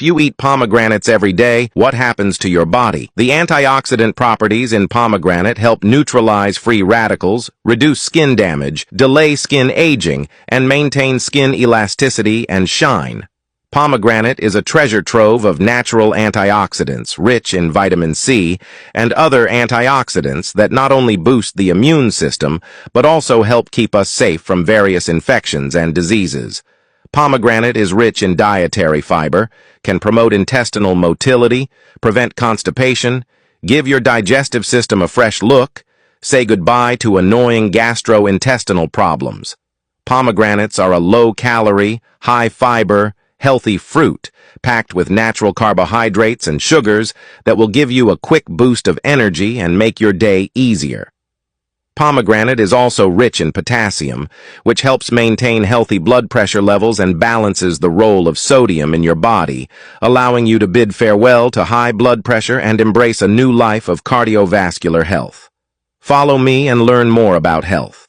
If you eat pomegranates every day, what happens to your body? The antioxidant properties in pomegranate help neutralize free radicals, reduce skin damage, delay skin aging, and maintain skin elasticity and shine. Pomegranate is a treasure trove of natural antioxidants rich in vitamin C and other antioxidants that not only boost the immune system, but also help keep us safe from various infections and diseases. Pomegranate is rich in dietary fiber, can promote intestinal motility, prevent constipation, give your digestive system a fresh look, say goodbye to annoying gastrointestinal problems. Pomegranates are a low-calorie, high-fiber, healthy fruit, packed with natural carbohydrates and sugars that will give you a quick boost of energy and make your day easier. Pomegranate is also rich in potassium, which helps maintain healthy blood pressure levels and balances the role of sodium in your body, allowing you to bid farewell to high blood pressure and embrace a new life of cardiovascular health. Follow me and learn more about health.